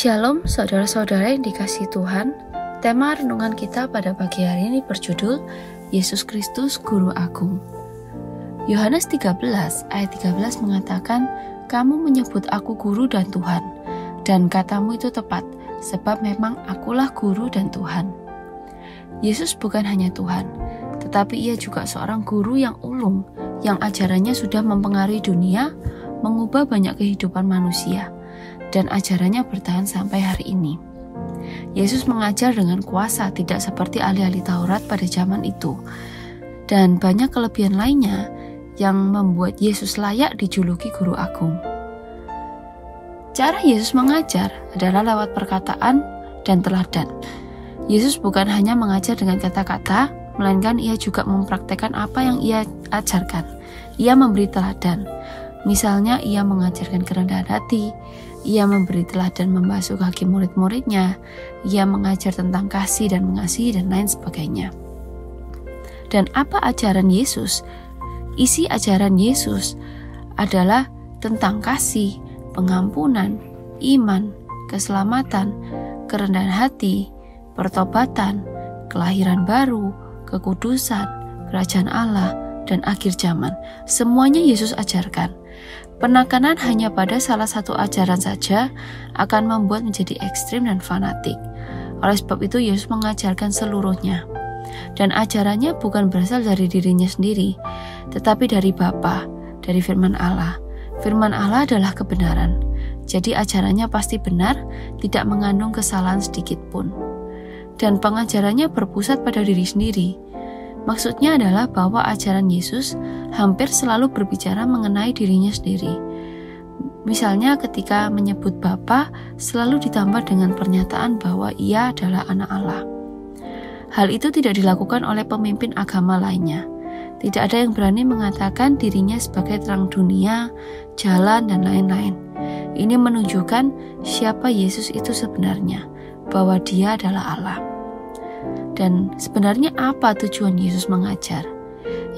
Shalom saudara-saudara yang dikasihi Tuhan. Tema renungan kita pada pagi hari ini berjudul Yesus Kristus Guru Agung. Yohanes 13 ayat 13 mengatakan, "Kamu menyebut aku guru dan Tuhan, dan katamu itu tepat, sebab memang akulah guru dan Tuhan." Yesus bukan hanya Tuhan, tetapi ia juga seorang guru yang ulung, yang ajarannya sudah mempengaruhi dunia, mengubah banyak kehidupan manusia, dan ajarannya bertahan sampai hari ini. Yesus mengajar dengan kuasa, tidak seperti ahli-ahli Taurat pada zaman itu. Dan banyak kelebihan lainnya yang membuat Yesus layak dijuluki Guru Agung. Cara Yesus mengajar adalah lewat perkataan dan teladan. Yesus bukan hanya mengajar dengan kata-kata, melainkan ia juga mempraktekkan apa yang ia ajarkan. Ia memberi teladan. Misalnya ia mengajarkan kerendahan hati, ia memberi teladan membasuh kaki murid-muridnya, ia mengajar tentang kasih dan mengasihi dan lain sebagainya. Dan apa ajaran Yesus? Isi ajaran Yesus adalah tentang kasih, pengampunan, iman, keselamatan, kerendahan hati, pertobatan, kelahiran baru, kekudusan, kerajaan Allah, dan akhir zaman. Semuanya Yesus ajarkan. Penekanan hanya pada salah satu ajaran saja akan membuat menjadi ekstrim dan fanatik. Oleh sebab itu Yesus mengajarkan seluruhnya. Dan ajarannya bukan berasal dari dirinya sendiri, tetapi dari Bapa, dari firman Allah. Firman Allah adalah kebenaran. Jadi ajarannya pasti benar, tidak mengandung kesalahan sedikit pun. Dan pengajarannya berpusat pada diri sendiri. Maksudnya adalah bahwa ajaran Yesus hampir selalu berbicara mengenai dirinya sendiri. Misalnya ketika menyebut Bapa, selalu ditambah dengan pernyataan bahwa ia adalah anak Allah. Hal itu tidak dilakukan oleh pemimpin agama lainnya. Tidak ada yang berani mengatakan dirinya sebagai terang dunia, jalan, dan lain-lain. Ini menunjukkan siapa Yesus itu sebenarnya, bahwa dia adalah Allah. Dan sebenarnya apa tujuan Yesus mengajar?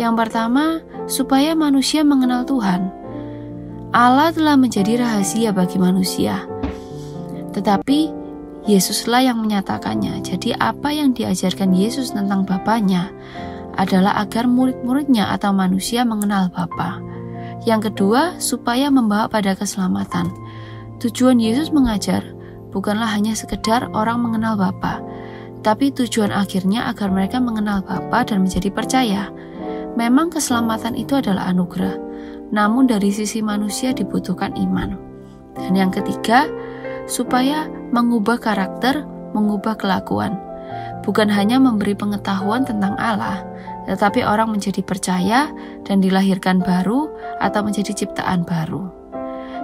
Yang pertama, supaya manusia mengenal Tuhan. Allah telah menjadi rahasia bagi manusia, tetapi Yesuslah yang menyatakannya. Jadi apa yang diajarkan Yesus tentang Bapanya adalah agar murid-muridnya atau manusia mengenal Bapa. Yang kedua, supaya membawa pada keselamatan. Tujuan Yesus mengajar bukanlah hanya sekedar orang mengenal Bapa, tapi tujuan akhirnya agar mereka mengenal Bapa dan menjadi percaya. Memang keselamatan itu adalah anugerah, namun dari sisi manusia dibutuhkan iman. Dan yang ketiga, supaya mengubah karakter, mengubah kelakuan. Bukan hanya memberi pengetahuan tentang Allah, tetapi orang menjadi percaya dan dilahirkan baru atau menjadi ciptaan baru.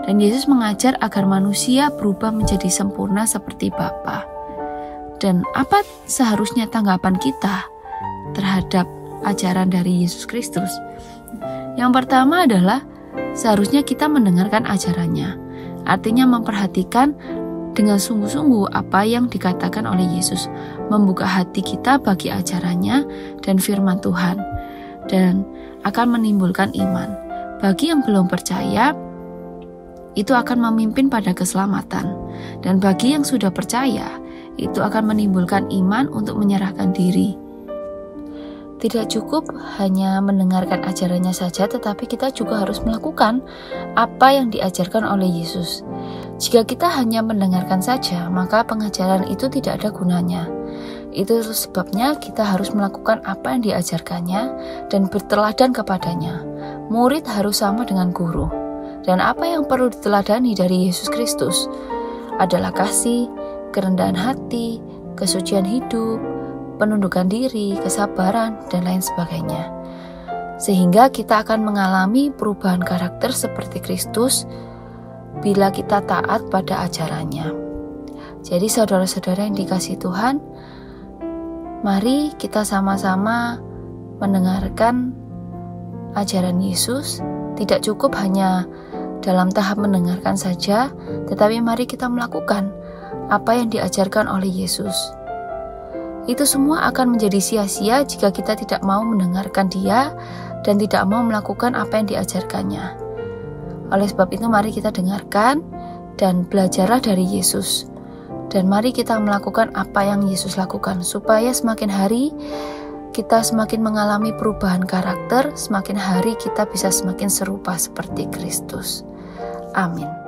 Dan Yesus mengajar agar manusia berubah menjadi sempurna seperti Bapa. Dan apa seharusnya tanggapan kita terhadap ajaran dari Yesus Kristus? Yang pertama adalah seharusnya kita mendengarkan ajarannya. Artinya memperhatikan dengan sungguh-sungguh apa yang dikatakan oleh Yesus, membuka hati kita bagi ajarannya dan firman Tuhan, dan akan menimbulkan iman. Bagi yang belum percaya, itu akan memimpin pada keselamatan. Dan bagi yang sudah percaya, itu akan menimbulkan iman untuk menyerahkan diri. Tidak cukup hanya mendengarkan ajarannya saja, tetapi kita juga harus melakukan apa yang diajarkan oleh Yesus. Jika kita hanya mendengarkan saja, maka pengajaran itu tidak ada gunanya. Itu sebabnya kita harus melakukan apa yang diajarkannya dan berteladan kepadanya. Murid harus sama dengan guru. Dan apa yang perlu diteladani dari Yesus Kristus adalah kasih, kerendahan hati, kesucian hidup, penundukan diri, kesabaran, dan lain sebagainya. Sehingga kita akan mengalami perubahan karakter seperti Kristus bila kita taat pada ajarannya. Jadi saudara-saudara yang dikasihi Tuhan, mari kita sama-sama mendengarkan ajaran Yesus. Tidak cukup hanya dalam tahap mendengarkan saja, tetapi mari kita melakukan apa yang diajarkan oleh Yesus. Itu semua akan menjadi sia-sia jika kita tidak mau mendengarkan Dia dan tidak mau melakukan apa yang diajarkannya. Oleh sebab itu mari kita dengarkan dan belajarlah dari Yesus. Dan mari kita melakukan apa yang Yesus lakukan, supaya semakin hari kita semakin mengalami perubahan karakter, semakin hari kita bisa semakin serupa seperti Kristus. Amin.